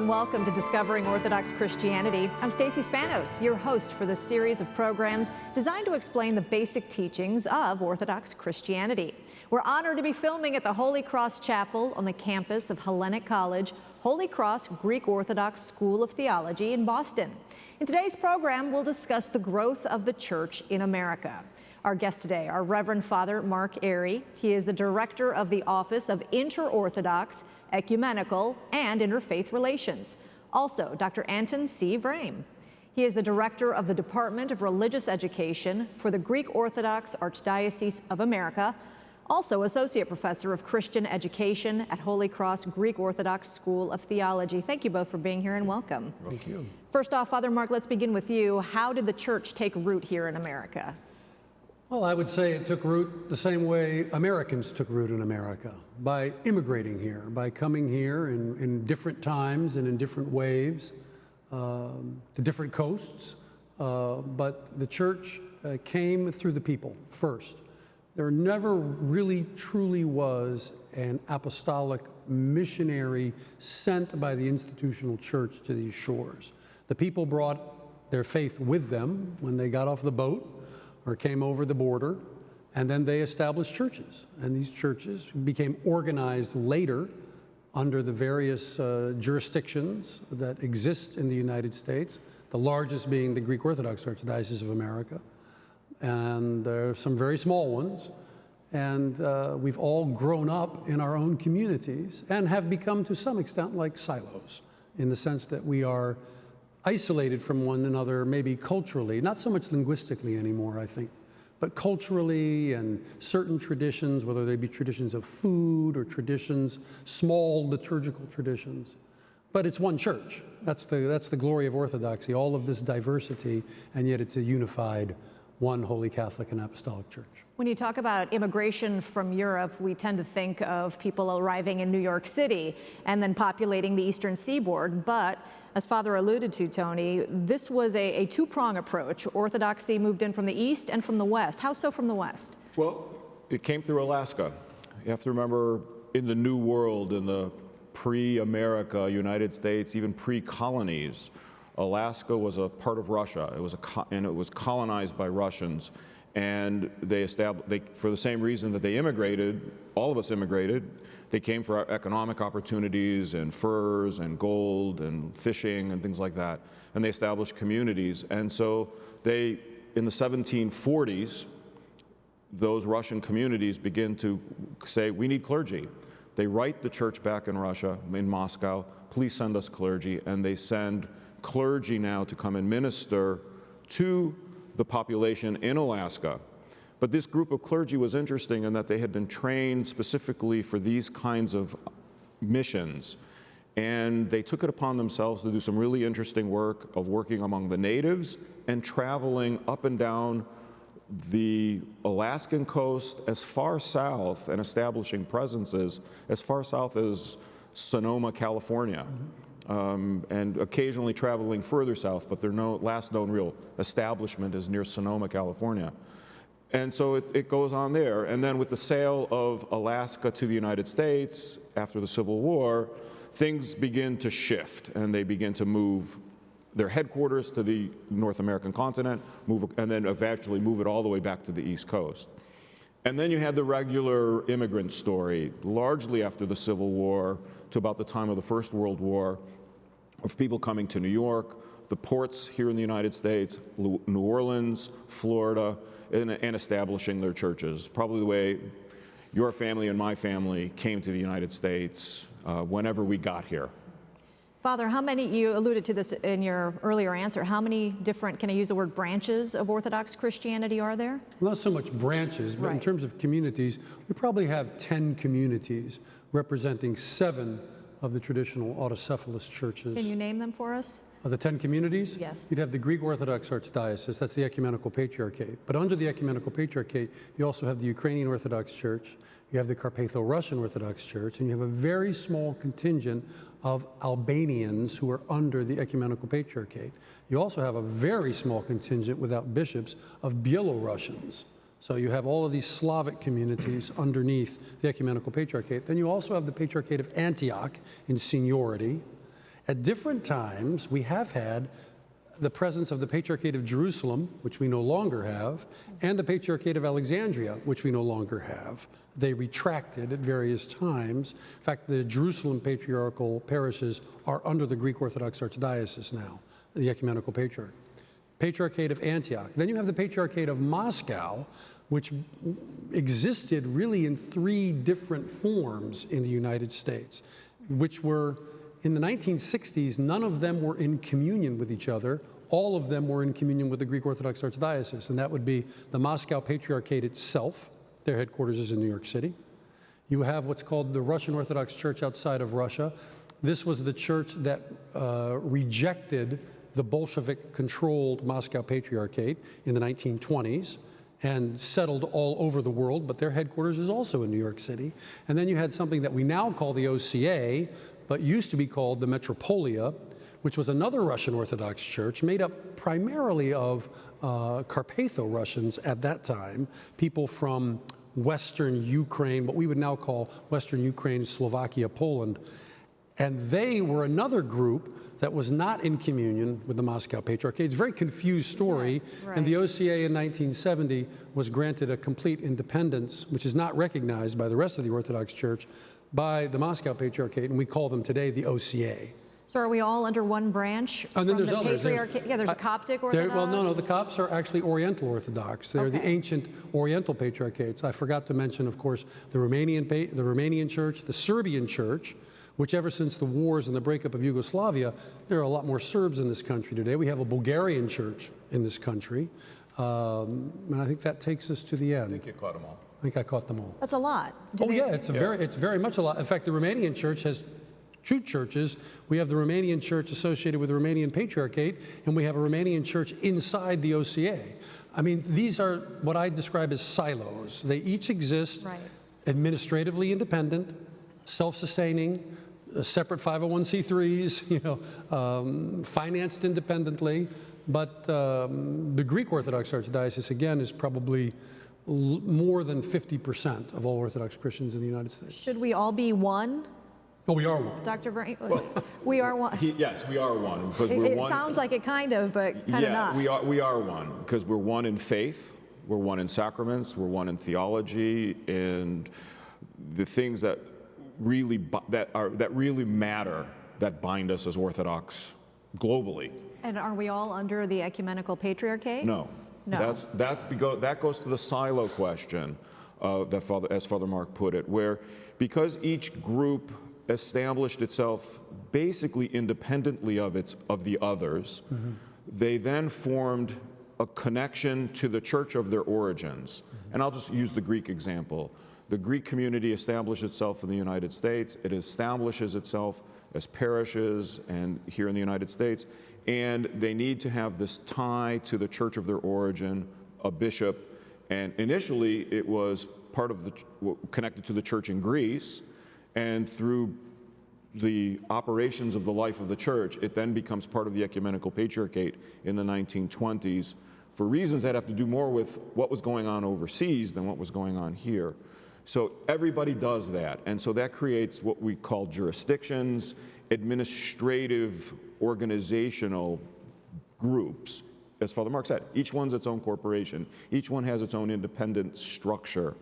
and welcome to Discovering Orthodox Christianity. I'm Stacey Spanos, your host for this series of programs designed to explain the basic teachings of Orthodox Christianity. We're honored to be filming at the Holy Cross Chapel on the campus of Hellenic College, Holy Cross Greek Orthodox School of Theology in Boston. In today's program, we'll discuss the growth of the church in America. Our guest today, our Reverend Father Mark Arey. He is the director of the Office of Inter-Orthodox, Ecumenical, and Interfaith Relations. Also, Dr. Anton C. Vrame. He is the director of the Department of Religious Education for the Greek Orthodox Archdiocese of America, also associate professor of Christian Education at Holy Cross Greek Orthodox School of Theology. Thank you both for being here and welcome. Thank you. First off, Father Mark, let's begin with you. How did the church take root here in America? Well, I would say it took root the same way Americans took root in America, by immigrating here, by coming here in different times and in different waves to different coasts. But the church came through the people first. There never really truly was an apostolic missionary sent by the institutional church to these shores. The people brought their faith with them when they got off the boat or came over the border, and then they established churches. And these churches became organized later under the various jurisdictions that exist in the United States, the largest being the Greek Orthodox Archdiocese of America. And there are some very small ones. And we've all grown up in our own communities and have become, to some extent, like silos, in the sense that we are isolated from one another, maybe culturally, not so much linguistically anymore, I think, but culturally and certain traditions, whether they be traditions of food or traditions, small liturgical traditions. But it's one church. That's the glory of Orthodoxy, all of this diversity, and yet it's a unified, one Holy Catholic and Apostolic Church. When you talk about immigration from Europe, we tend to think of people arriving in New York City and then populating the eastern seaboard. But as Father alluded to, Tony, this was a two-prong approach. Orthodoxy moved in from the east and from the west. How so from the west? Well, it came through Alaska. You have to remember, in the New World, in the pre-America United States, even pre-colonies, Alaska was a part of Russia. It was colonized by Russians. And they for the same reason that they immigrated, all of us immigrated, they came for our economic opportunities and furs and gold and fishing and things like that. And they established communities. And so in the 1740s, those Russian communities begin to say, we need clergy. They write the church back in Russia, in Moscow, please send us clergy. And they send clergy now to come and minister to the population in Alaska. But this group of clergy was interesting in that they had been trained specifically for these kinds of missions. And they took it upon themselves to do some really interesting work of working among the natives and traveling up and down the Alaskan coast as far south and establishing presences as far south as Sonoma, California. And occasionally traveling further south, but their last known real establishment is near Sonoma, California. And so it goes on there. And then with the sale of Alaska to the United States after the Civil War, things begin to shift, and they begin to move their headquarters to the North American continent, and then eventually move it all the way back to the East Coast. And then you had the regular immigrant story, largely after the Civil War to about the time of the First World War, of people coming to New York, the ports here in the United States, New Orleans, Florida, and establishing their churches. Probably the way your family and my family came to the United States whenever we got here. Father, how many, you alluded to this in your earlier answer, how many different, can I use the word branches of Orthodox Christianity are there? Not so much branches, but in terms of communities, we probably have 10 communities representing 7 of the traditional autocephalous churches. Can you name them for us? Of the 10 communities? Yes. You'd have the Greek Orthodox Archdiocese, that's the Ecumenical Patriarchate. But under the Ecumenical Patriarchate, you also have the Ukrainian Orthodox Church, you have the Carpatho-Russian Orthodox Church, and you have a very small contingent of Albanians who are under the Ecumenical Patriarchate. You also have a very small contingent, without bishops, of Byelorussians. So you have all of these Slavic communities underneath the Ecumenical Patriarchate. Then you also have the Patriarchate of Antioch in seniority. At different times, we have had the presence of the Patriarchate of Jerusalem, which we no longer have, and the Patriarchate of Alexandria, which we no longer have. They retracted at various times. In fact, the Jerusalem patriarchal parishes are under the Greek Orthodox Archdiocese now, the Ecumenical Patriarch. Patriarchate of Antioch. Then you have the Patriarchate of Moscow, which existed really in 3 different forms in the United States, which were, in the 1960s, none of them were in communion with each other. All of them were in communion with the Greek Orthodox Archdiocese, and that would be the Moscow Patriarchate itself. Their headquarters is in New York City. You have what's called the Russian Orthodox Church outside of Russia. This was the church that rejected the Bolshevik-controlled Moscow Patriarchate in the 1920s and settled all over the world, but their headquarters is also in New York City. And then you had something that we now call the OCA, but used to be called the Metropolia, which was another Russian Orthodox church made up primarily of Carpatho-Russians at that time, people from Western Ukraine, what we would now call Western Ukraine, Slovakia, Poland. And they were another group that was not in communion with the Moscow Patriarchate. It's a very confused story. Yes, right. And the OCA in 1970 was granted a complete independence, which is not recognized by the rest of the Orthodox Church, by the Moscow Patriarchate, and we call them today the OCA. So are we all under one branch And then there's the others. Patriarchate? Yeah, there's Coptic Orthodox. Well, no, the Copts are actually Oriental Orthodox. They're the Okay. ancient Oriental Patriarchates. I forgot to mention, of course, the Romanian Church, the Serbian Church, which ever since the wars and the breakup of Yugoslavia, there are a lot more Serbs in this country today. We have a Bulgarian church in this country. And I think that takes us to the end. I think you caught them all. I think I caught them all. That's a lot. It's very much a lot. In fact, the Romanian Church has 2 churches. We have the Romanian Church associated with the Romanian Patriarchate, and we have a Romanian church inside the OCA. I mean, these are what I describe as silos. They each exist administratively independent, self-sustaining, separate 501c3s, financed independently. But the Greek Orthodox Archdiocese, again, is probably more than 50% of all Orthodox Christians in the United States. Should we all be one? Oh, we are one. Dr. Vrame? We are one. Yes, we are one. Because we're It one. sounds like it kind of, but kind of not. we are one because we're one in faith, we're one in sacraments, we're one in theology, and the things that really matter, that bind us as Orthodox globally. And are we all under the Ecumenical Patriarchate? No. No. That goes to the silo question, as Father Mark put it, where because each group established itself basically independently of the others, they then formed a connection to the church of their origins. And I'll just use the Greek example. The Greek community established itself in the United States. It establishes itself as parishes and here in the United States, and they need to have this tie to the church of their origin, a bishop, and initially it was part of connected to the church in Greece, and through the operations of the life of the church, it then becomes part of the Ecumenical Patriarchate in the 1920s for reasons that have to do more with what was going on overseas than what was going on here. So everybody does that, and so that creates what we call jurisdictions, administrative, organizational groups. As Father Mark said, each one's its own corporation. Each one has its own independent structure.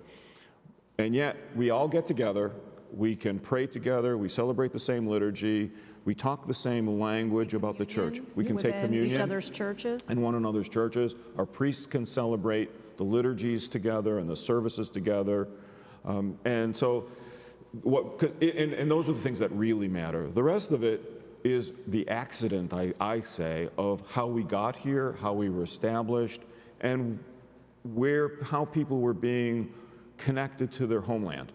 And yet, we all get together, we can pray together, we celebrate the same liturgy, we talk the same language about the church. We can take communion each other's churches. in one another's churches. Our priests can celebrate the liturgies together and the services together. And so, and those are the things that really matter. The rest of it is the accident, I say, of how we got here, how we were established, and how people were being connected to their homeland.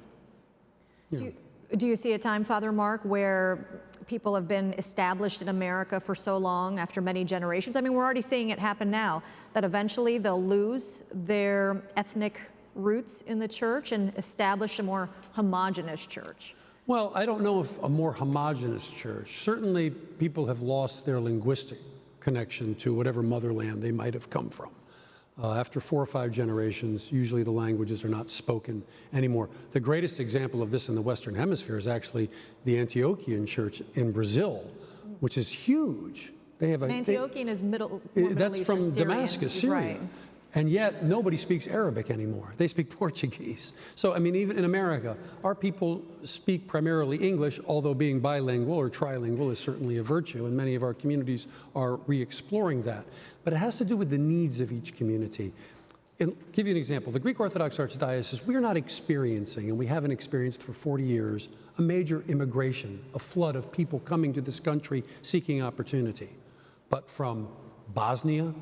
Do you see a time, Father Mark, where people have been established in America for so long, after many generations? I mean, we're already seeing it happen now, that eventually they'll lose their ethnic roots in the church and establish a more homogeneous church? Well, I don't know if a more homogeneous church. Certainly, people have lost their linguistic connection to whatever motherland they might have come from. After 4 or 5 generations, usually the languages are not spoken anymore. The greatest example of this in the Western Hemisphere is actually the Antiochian Church in Brazil, which is huge. They have And Antiochian is Middle East or from Syrian. Damascus, Syria. Right. And yet nobody speaks Arabic anymore. They speak Portuguese. So, I mean, even in America, our people speak primarily English, although being bilingual or trilingual is certainly a virtue, and many of our communities are re-exploring that. But it has to do with the needs of each community. I'll give you an example. The Greek Orthodox Archdiocese, we are not experiencing, and we haven't experienced for 40 years, a major immigration, a flood of people coming to this country seeking opportunity. But from Bosnia,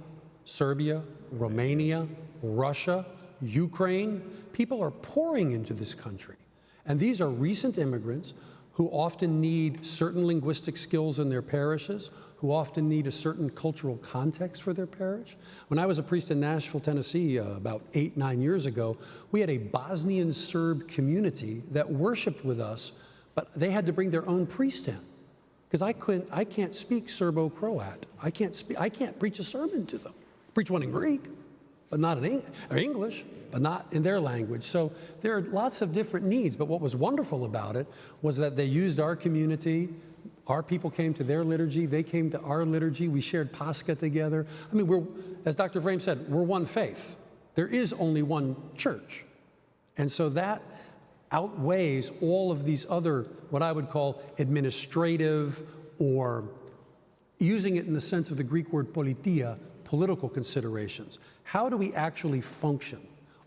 Serbia, Romania, Russia, Ukraine, people are pouring into this country. And these are recent immigrants who often need certain linguistic skills in their parishes, who often need a certain cultural context for their parish. When I was a priest in Nashville, Tennessee, about 8-9 years ago, we had a Bosnian Serb community that worshiped with us, but they had to bring their own priest in. Because I can't speak Serbo-Croat. I can't preach a sermon to them. Preach one in Greek, but not in English, but not in their language. So there are lots of different needs, but what was wonderful about it was that they used our community. Our people came to their liturgy, they came to our liturgy, we shared Pascha together. I mean, as Dr. Vrame said, we're one faith. There is only one church. And so that outweighs all of these other, what I would call administrative, or using it in the sense of the Greek word politia, political considerations. How do we actually function?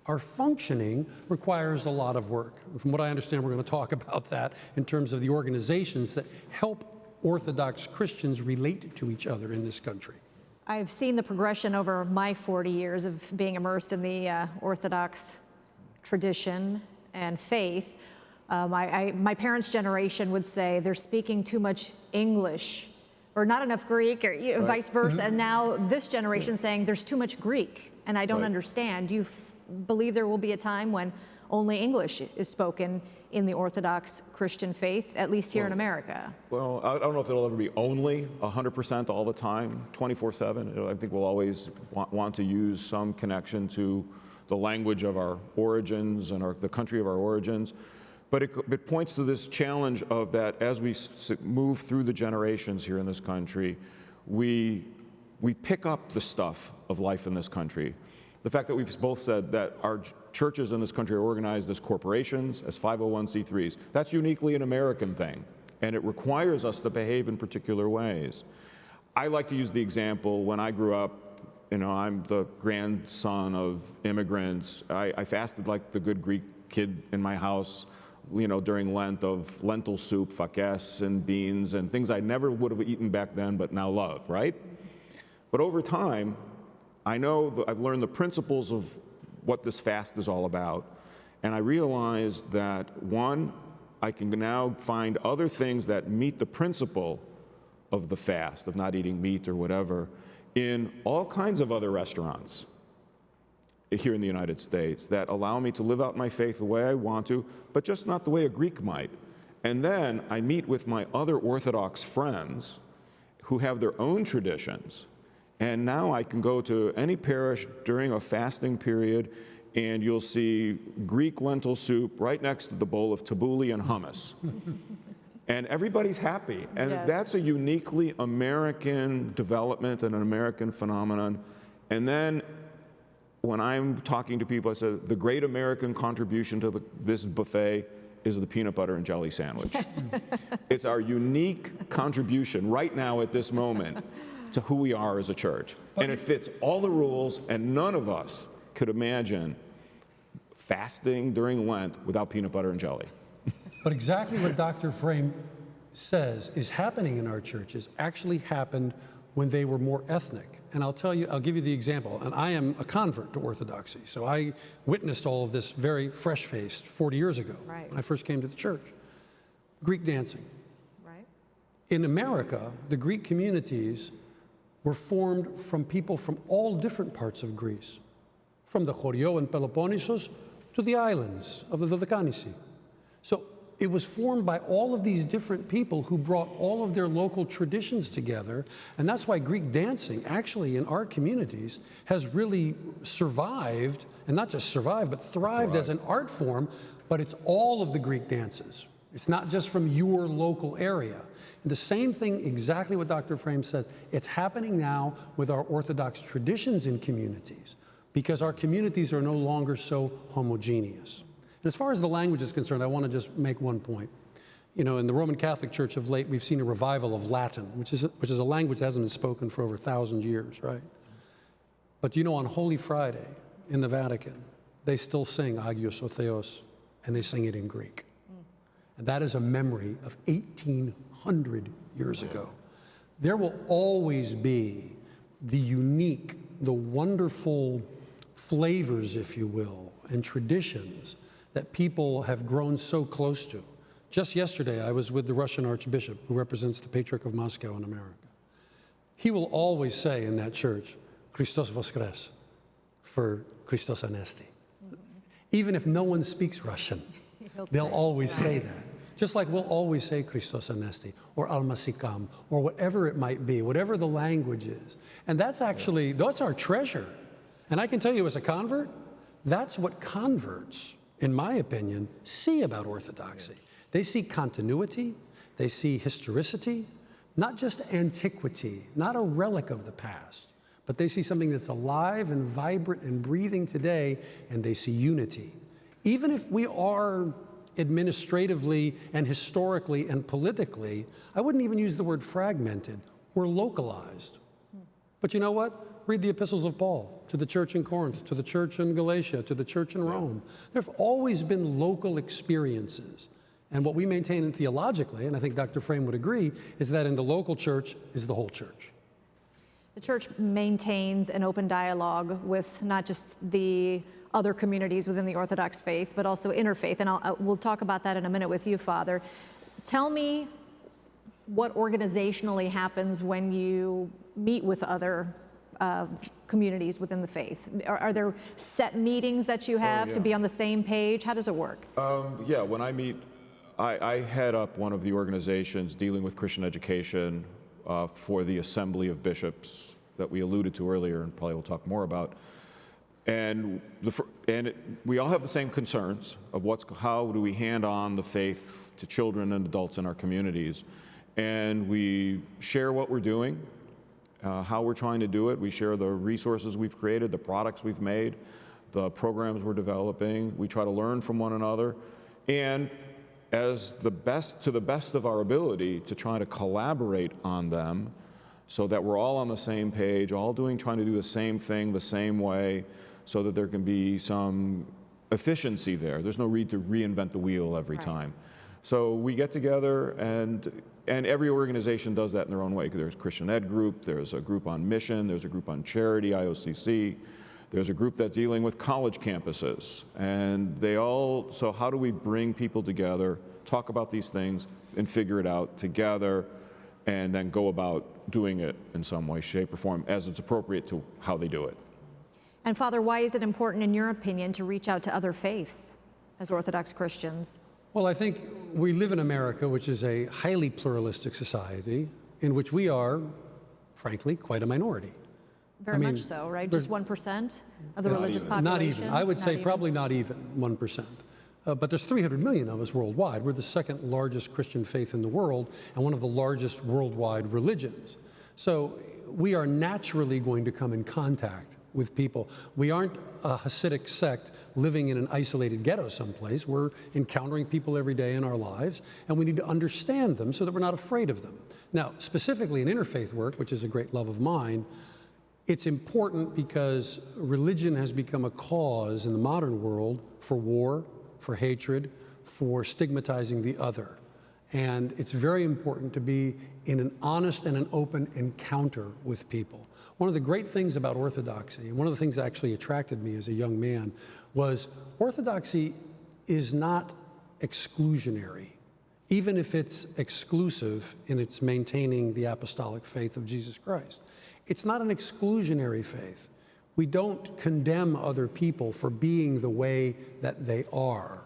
Our functioning requires a lot of work. From what I understand, we're going to talk about that in terms of the organizations that help Orthodox Christians relate to each other in this country. I've seen the progression over my 40 years of being immersed in the Orthodox tradition and faith. My parents' generation would say they're speaking too much English or not enough Greek, or right. Vice versa. And now this generation saying there's too much Greek, and I don't understand. Do you believe there will be a time when only English is spoken in the Orthodox Christian faith, at least here in America? Well, I don't know if it'll ever be only 100% all the time, 24/7. I think we'll always want to use some connection to the language of our origins and the country of our origins. But it points to this challenge of that as we move through the generations here in this country, we pick up the stuff of life in this country. The fact that we've both said that our churches in this country are organized as corporations, as 501c3s, that's uniquely an American thing, and it requires us to behave in particular ways. I like to use the example, when I grew up, I'm the grandson of immigrants. I fasted like the good Greek kid in my house, during Lent, of lentil soup, fakes, and beans, and things I never would have eaten back then, but now love, right? But over time, I know that I've learned the principles of what this fast is all about, and I realized that, one, I can now find other things that meet the principle of the fast, of not eating meat or whatever, in all kinds of other restaurants here in the United States that allow me to live out my faith the way I want to, but just not the way a Greek might. And then I meet with my other Orthodox friends who have their own traditions. And now I can go to any parish during a fasting period and you'll see Greek lentil soup right next to the bowl of tabbouleh and hummus. And everybody's happy. And that's a uniquely American development and an American phenomenon. And then when I'm talking to people, I say, the great American contribution to this buffet is the peanut butter and jelly sandwich. It's our unique contribution right now at this moment to who we are as a church. And it fits all the rules, and none of us could imagine fasting during Lent without peanut butter and jelly. But exactly what Dr. Vrame says is happening in our churches actually happened when they were more ethnic. And I'll give you the example. And I am a convert to Orthodoxy, so I witnessed all of this very fresh-faced 40 years ago when I first came to the church. Greek dancing. Right. In America, the Greek communities were formed from people from all different parts of Greece, from the Chorio and Peloponnesos to the islands of the Dodekanessi. So it was formed by all of these different people who brought all of their local traditions together, and that's why Greek dancing, actually in our communities, has really survived, and not just survived, but thrived as an art form, but it's all of the Greek dances. It's not just from your local area. The same thing, exactly what Dr. Vrame says, it's happening now with our Orthodox traditions in communities, because our communities are no longer so homogeneous. And as far as the language is concerned, I want to just make one point. You know, in the Roman Catholic Church of late, we've seen a revival of Latin, which is a language that hasn't been spoken for over 1,000 years, right? But you know, on Holy Friday in the Vatican, they still sing Agios o Theos, and they sing it in Greek. And that is a memory of 1,800 years ago. There will always be the unique, the wonderful flavors, if you will, and traditions that people have grown so close to. Just yesterday, I was with the Russian Archbishop, who represents the Patriarch of Moscow in America. He will always say in that church, Christos Voskres, for Christos Anesti. Even if no one speaks Russian, they'll always say that. Just like we'll always say Christos Anesti, or Almasikam, or whatever it might be, whatever the language is. And that's actually, that's our treasure. And I can tell you as a convert, that's what converts, in my opinion, see about Orthodoxy. They see continuity, they see historicity, not just antiquity, not a relic of the past, but they see something that's alive and vibrant and breathing today, and they see unity. Even if we are administratively and historically and politically, I wouldn't even use the word fragmented, we're localized. But you know what? Read the epistles of Paul to the church in Corinth, to the church in Galatia, to the church in Rome. There have always been local experiences. And what we maintain theologically, and I think Dr. Vrame would agree, is that in the local church is the whole church. The church maintains an open dialogue with not just the other communities within the Orthodox faith, but also interfaith. And we'll talk about that in a minute with you, Father. Tell me what organizationally happens when you meet with other communities within the faith. Are there set meetings that you have to be on the same page? How does it work? Yeah, when I meet, I head up one of the organizations dealing with Christian education for the Assembly of Bishops that we alluded to earlier, and probably we'll talk more about. And we all have the same concerns of how do we hand on the faith to children and adults in our communities. And we share what we're doing, how we're trying to do it. We share the resources we've created, the products we've made, the programs we're developing. We try to learn from one another. And to the best of our ability, to try to collaborate on them so that we're all on the same page, all trying to do the same thing the same way, so that there can be some efficiency there. There's no need to reinvent the wheel every time. So we get together, and every organization does that in their own way. There's a Christian Ed group, there's a group on mission, there's a group on charity, IOCC, there's a group that's dealing with college campuses. And so how do we bring people together, talk about these things, and figure it out together, and then go about doing it in some way, shape, or form as it's appropriate to how they do it. And Father, why is it important, in your opinion, to reach out to other faiths as Orthodox Christians? Well, I think we live in America, which is a highly pluralistic society, in which we are, frankly, quite a minority. Very much so, right? Just 1% of the religious population? Not even. I would say probably not even 1%. But there's 300 million of us worldwide. We're the second largest Christian faith in the world and one of the largest worldwide religions. So we are naturally going to come in contact with people. We aren't a Hasidic sect living in an isolated ghetto someplace. We're encountering people every day in our lives, and we need to understand them so that we're not afraid of them. Now, specifically in interfaith work, which is a great love of mine, it's important because religion has become a cause in the modern world for war, for hatred, for stigmatizing the other. And it's very important to be in an honest and an open encounter with people. One of the great things about Orthodoxy, and one of the things that actually attracted me as a young man, was Orthodoxy is not exclusionary, even if it's exclusive in its maintaining the apostolic faith of Jesus Christ. It's not an exclusionary faith. We don't condemn other people for being the way that they are.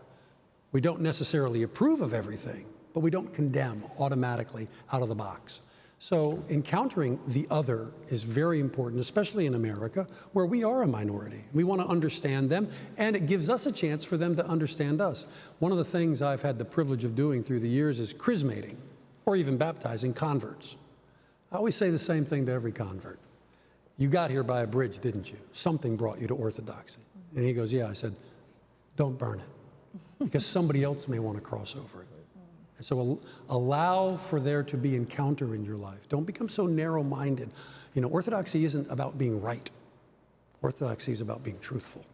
We don't necessarily approve of everything, but we don't condemn automatically out of the box. So encountering the other is very important, especially in America, where we are a minority. We want to understand them, and it gives us a chance for them to understand us. One of the things I've had the privilege of doing through the years is chrismating. or even baptizing converts. I always say the same thing to every convert. You got here by a bridge, didn't you? Something brought you to Orthodoxy. And he goes, yeah. I said, don't burn it, because somebody else may want to cross over it. And so allow for there to be encounter in your life. Don't become so narrow-minded. You know, Orthodoxy isn't about being right. Orthodoxy is about being truthful.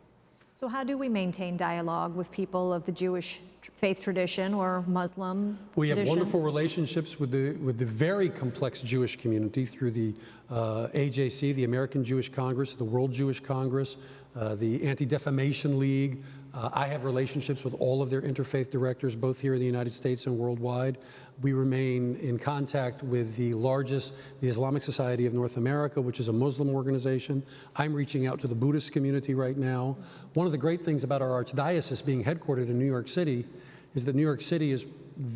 So how do we maintain dialogue with people of the Jewish faith tradition or Muslim We tradition? have wonderful relationships with the very complex Jewish community through the AJC, the American Jewish Congress, the World Jewish Congress, the Anti-Defamation League. I have relationships with all of their interfaith directors, both here in the United States and worldwide. We remain in contact with the largest, the Islamic Society of North America, which is a Muslim organization. I'm reaching out to the Buddhist community right now. One of the great things about our archdiocese being headquartered in New York City is that New York City is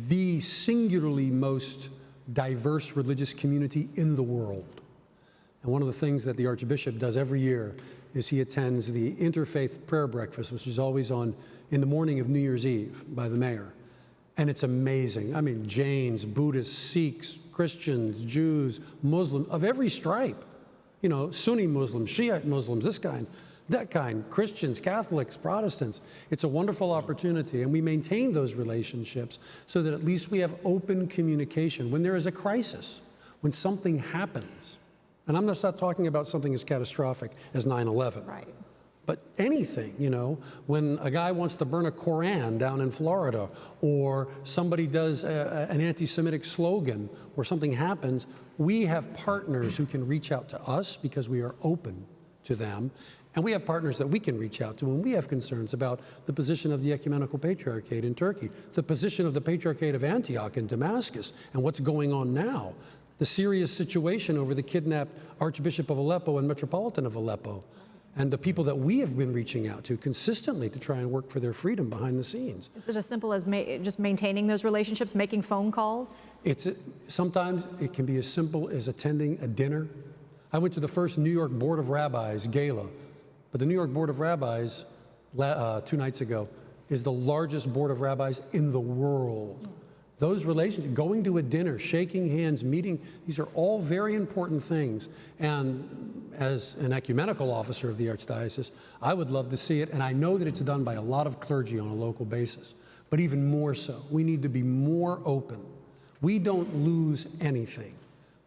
the singularly most diverse religious community in the world. And one of the things that the Archbishop does every year is he attends the Interfaith Prayer Breakfast, which is always on in the morning of New Year's Eve by the mayor. And it's amazing. I mean, Jains, Buddhists, Sikhs, Christians, Jews, Muslims, of every stripe. You know, Sunni Muslims, Shiite Muslims, this kind, that kind, Christians, Catholics, Protestants. It's a wonderful opportunity, and we maintain those relationships so that at least we have open communication. When there is a crisis, when something happens, and I'm just not talking about something as catastrophic as 9/11. Right. But anything, you know, when a guy wants to burn a Koran down in Florida, or somebody does an anti-Semitic slogan, or something happens, we have partners who can reach out to us because we are open to them. And we have partners that we can reach out to when we have concerns about the position of the Ecumenical Patriarchate in Turkey, the position of the Patriarchate of Antioch in Damascus, and what's going on now. The serious situation over the kidnapped Archbishop of Aleppo and Metropolitan of Aleppo, and the people that we have been reaching out to consistently to try and work for their freedom behind the scenes. Is it as simple as just maintaining those relationships, making phone calls? Sometimes it can be as simple as attending a dinner. I went to the first New York Board of Rabbis gala, but the New York Board of Rabbis 2 nights ago is the largest board of rabbis in the world. Those relationships, going to a dinner, shaking hands, meeting, these are all very important things. And as an ecumenical officer of the Archdiocese, I would love to see it, and I know that it's done by a lot of clergy on a local basis. But even more so, we need to be more open. We don't lose anything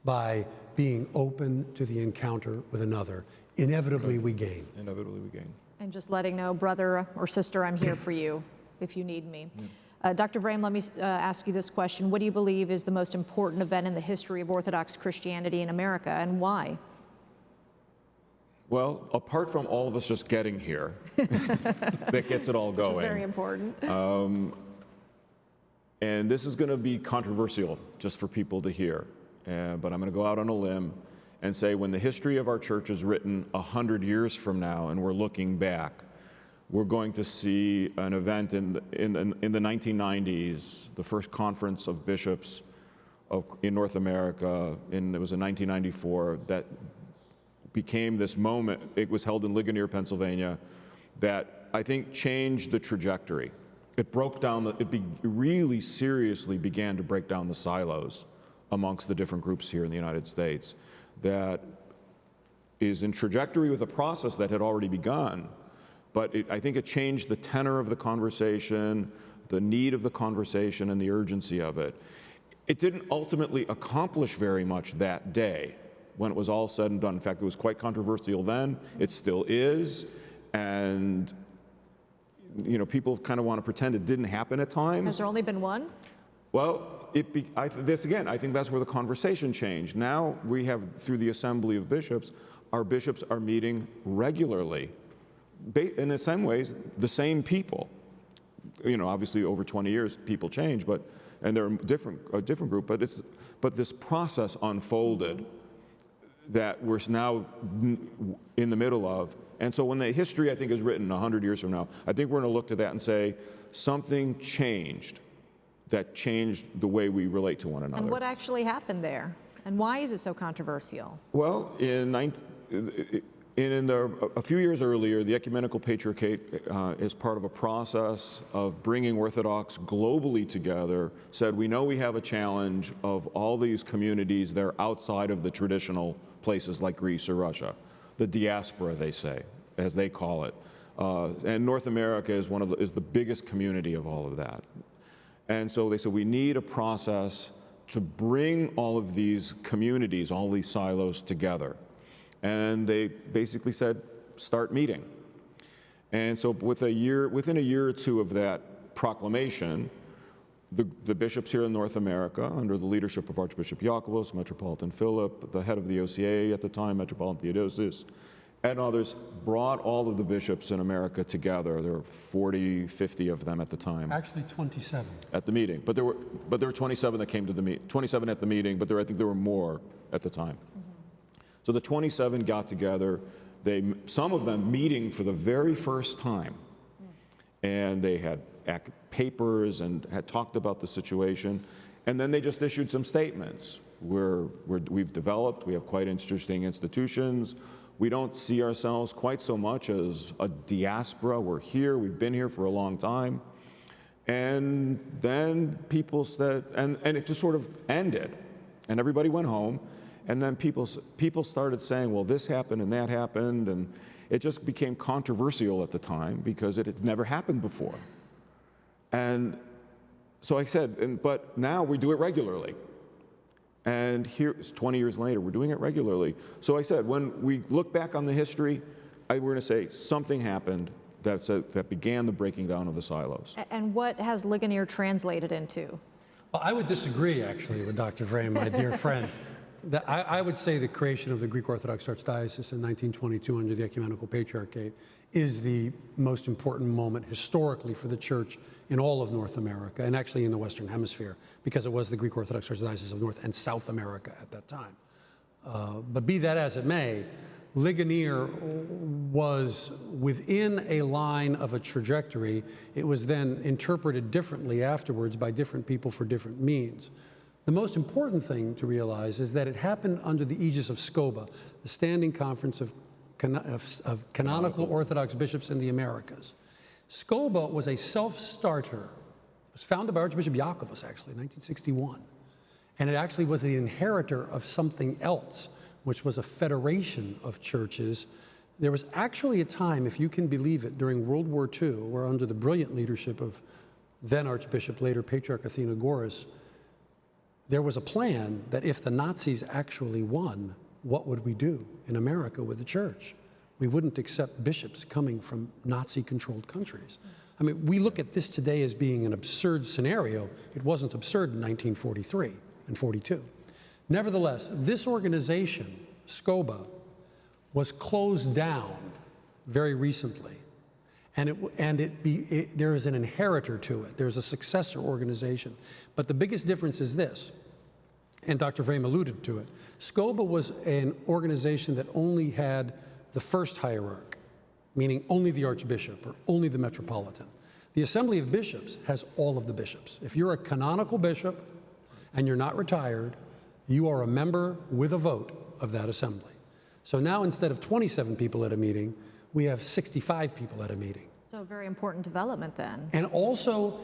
by being open to the encounter with another. Inevitably, we gain. Inevitably, we gain. And just letting know, brother or sister, I'm here for you if you need me. Yeah. Dr. Vrame, let me ask you this question. What do you believe is the most important event in the history of Orthodox Christianity in America, and why? Well, apart from all of us just getting here, that gets it all going. Which is very important. And this is going to be controversial just for people to hear. But I'm going to go out on a limb and say when the history of our church is written 100 years from now and we're looking back, we're going to see an event in the 1990s, the first conference of bishops in North America, it was in 1994, that became this moment. It was held in Ligonier, Pennsylvania, that I think changed the trajectory. It broke down, it really seriously began to break down the silos amongst the different groups here in the United States. That is in trajectory with a process that had already begun. But I think it changed the tenor of the conversation, the need of the conversation, and the urgency of it. It didn't ultimately accomplish very much that day when it was all said and done. In fact, it was quite controversial then. It still is. And, you know, people kind of want to pretend it didn't happen at times. Has there only been one? Well, I think that's where the conversation changed. Now we have, through the Assembly of Bishops, our bishops are meeting regularly. In some ways, the same people. You know, obviously over 20 years, people change, and they're a different group, but this process unfolded that we're now in the middle of. And so when the history, I think, is written 100 years from now, I think we're going to look to that and say, something changed that changed the way we relate to one another. And what actually happened there? And why is it so controversial? Well, in A few years earlier, the Ecumenical Patriarchate, as part of a process of bringing Orthodox globally together, said, we know we have a challenge of all these communities that are outside of the traditional places like Greece or Russia, the diaspora, they say, as they call it. And North America is is the biggest community of all of that. And so they said, we need a process to bring all of these communities, all these silos together. And they basically said, start meeting. And so within a year or two of that proclamation, the bishops here in North America, under the leadership of Archbishop Iakovos, Metropolitan Philip, the head of the OCA at the time, Metropolitan Theodosius, and others, brought all of the bishops in America together. There were 40, 50 of them at the time. Actually 27. At the meeting. But there were 27 that came to the meeting, 27 at the meeting, but I think there were more at the time. So the 27 got together, some of them meeting for the very first time. And they had papers and had talked about the situation. And then they just issued some statements. We've developed, we have quite interesting institutions. We don't see ourselves quite so much as a diaspora. We're here, we've been here for a long time. And then people said, and it just sort of ended. And everybody went home. And then people started saying, well, this happened and that happened, and it just became controversial at the time because it had never happened before. And so I said, but now we do it regularly. And here, 20 years later, we're doing it regularly. So I said, when we look back on the history, we're going to say something happened that began the breaking down of the silos. And what has Ligonier translated into? Well, I would disagree, actually, with Dr. Vrame, my dear friend. I would say the creation of the Greek Orthodox Archdiocese in 1922 under the Ecumenical Patriarchate is the most important moment historically for the Church in all of North America, and actually in the Western Hemisphere, because it was the Greek Orthodox Archdiocese of North and South America at that time. But be that as it may, Ligonier was within a line of a trajectory. It was then interpreted differently afterwards by different people for different means. The most important thing to realize is that it happened under the aegis of SCOBA, the Standing Conference of Canonical Orthodox Bishops in the Americas. SCOBA was a self-starter. It was founded by Archbishop Iakovos, actually, in 1961. And it actually was the inheritor of something else, which was a federation of churches. There was actually a time, if you can believe it, during World War II, where under the brilliant leadership of then Archbishop, later Patriarch Athenagoras, there was a plan that if the Nazis actually won, what would we do in America with the church? We wouldn't accept bishops coming from Nazi-controlled countries. I mean, we look at this today as being an absurd scenario. It wasn't absurd in 1943 and 42. Nevertheless, this organization, SCOBA, was closed down very recently. And there is an inheritor to it. There's a successor organization. But the biggest difference is this, and Dr. Vrame alluded to it. SCOBA was an organization that only had the first hierarch, meaning only the archbishop or only the metropolitan. The Assembly of Bishops has all of the bishops. If you're a canonical bishop and you're not retired, you are a member with a vote of that assembly. So now instead of 27 people at a meeting, we have 65 people at a meeting. So a very important development then. And also,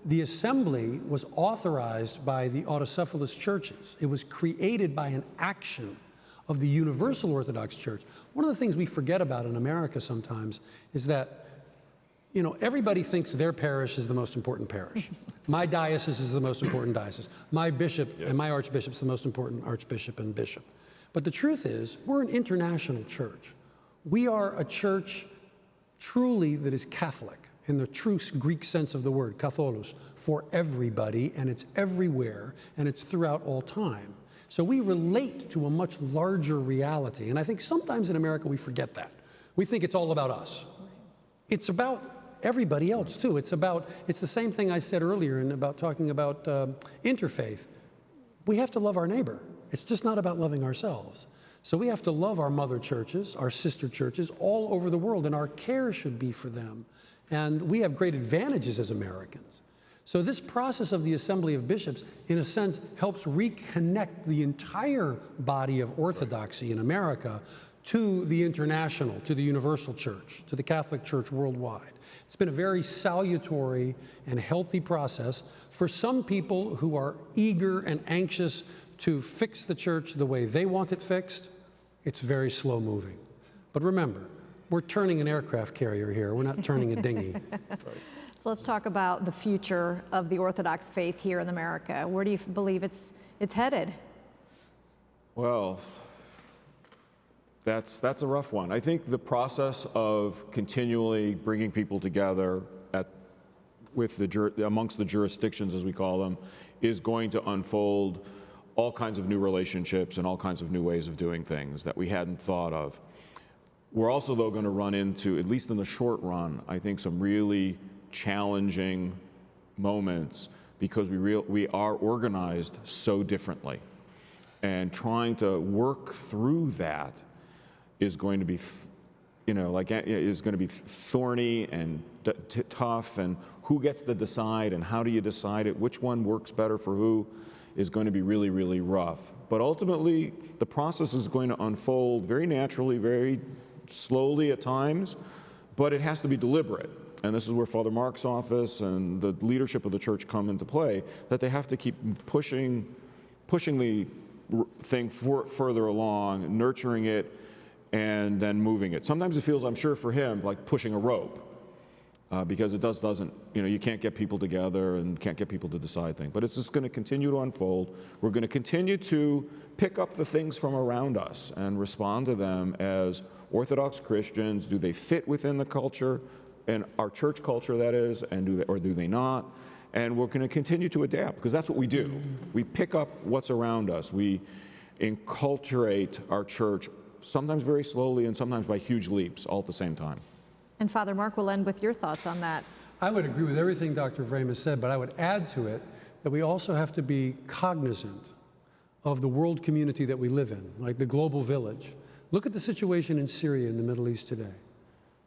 the assembly was authorized by the autocephalous churches. It was created by an action of the Universal Orthodox Church. One of the things we forget about in America sometimes is that, you know, everybody thinks their parish is the most important parish. My diocese is the most important diocese. My bishop and my archbishop is the most important archbishop and bishop. But the truth is, we're an international church. We are a church truly that is Catholic, in the true Greek sense of the word, katholos, for everybody, and it's everywhere, and it's throughout all time. So we relate to a much larger reality, and I think sometimes in America we forget that. We think it's all about us. It's about everybody else too. It's the same thing I said earlier about talking about interfaith. We have to love our neighbor. It's just not about loving ourselves. So we have to love our mother churches, our sister churches all over the world, and our care should be for them. And we have great advantages as Americans. So this process of the Assembly of Bishops, in a sense, helps reconnect the entire body of orthodoxy in America to the international, to the universal church, to the Catholic Church worldwide. It's been a very salutary and healthy process for some people who are eager and anxious to fix the church the way they want it fixed. It's very slow moving. But remember, we're turning an aircraft carrier here. We're not turning a dinghy. Right. So let's talk about the future of the Orthodox faith here in America. Where do you believe it's headed? Well, that's a rough one. I think the process of continually bringing people together amongst the jurisdictions, as we call them, is going to unfold all kinds of new relationships and all kinds of new ways of doing things that we hadn't thought of. We're also, though, going to run into, at least in the short run, I think some really challenging moments because we are organized so differently. And trying to work through that is going to be, is going to be thorny and tough, and who gets to decide and how do you decide it, which one works better for who, is going to be really, really rough. But ultimately, the process is going to unfold very naturally, very slowly at times, but it has to be deliberate. And this is where Father Mark's office and the leadership of the church come into play, that they have to keep pushing the thing further along, nurturing it, and then moving it. Sometimes it feels, I'm sure for him, like pushing a rope, because it doesn't, you can't get people together and can't get people to decide things. But it's just going to continue to unfold. We're going to continue to pick up the things from around us and respond to them as Orthodox Christians. Do they fit within the culture, and our church culture, that is, and do they not? And we're going to continue to adapt, because that's what we do. We pick up what's around us. We enculturate our church, sometimes very slowly and sometimes by huge leaps, all at the same time. And Father Mark, will end with your thoughts on that. I would agree with everything Dr. Vrame has said, but I would add to it that we also have to be cognizant of the world community that we live in, like the global village. Look at the situation in Syria and the Middle East today.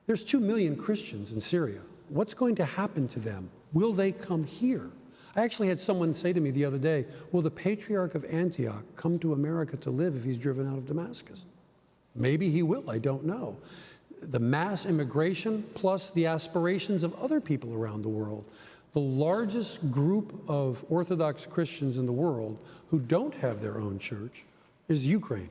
There's 2 million Christians in Syria. What's going to happen to them? Will they come here? I actually had someone say to me the other day, will the Patriarch of Antioch come to America to live if he's driven out of Damascus? Maybe he will, I don't know. The mass immigration plus the aspirations of other people around the world. The largest group of Orthodox Christians in the world who don't have their own church is Ukraine.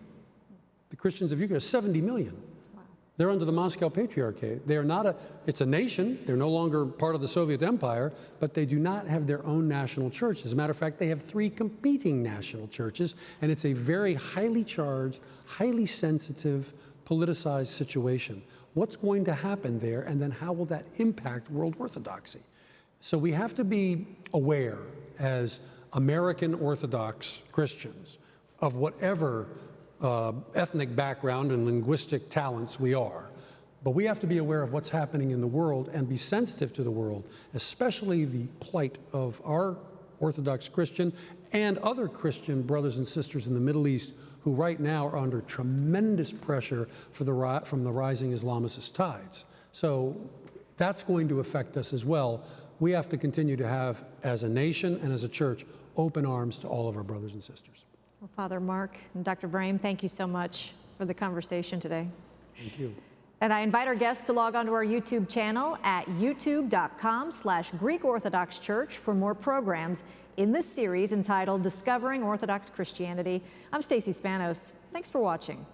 The Christians of Ukraine are 70 million. Wow. They're under the Moscow Patriarchate. They are not it's a nation. They're no longer part of the Soviet Empire, but they do not have their own national church. As a matter of fact, they have 3 competing national churches, and it's a very highly charged, highly sensitive, politicized situation. What's going to happen there, and then how will that impact world orthodoxy? So we have to be aware as American Orthodox Christians of whatever ethnic background and linguistic talents we are. But we have to be aware of what's happening in the world and be sensitive to the world, especially the plight of our Orthodox Christian and other Christian brothers and sisters in the Middle East who right now are under tremendous pressure from the rising Islamicist tides. So that's going to affect us as well. We have to continue to have, as a nation and as a church, open arms to all of our brothers and sisters. Well, Father Mark and Dr. Vrame, thank you so much for the conversation today. Thank you. And I invite our guests to log on to our YouTube channel at youtube.com/Greek Orthodox Church for more programs in this series entitled Discovering Orthodox Christianity. I'm Stacey Spanos. Thanks for watching.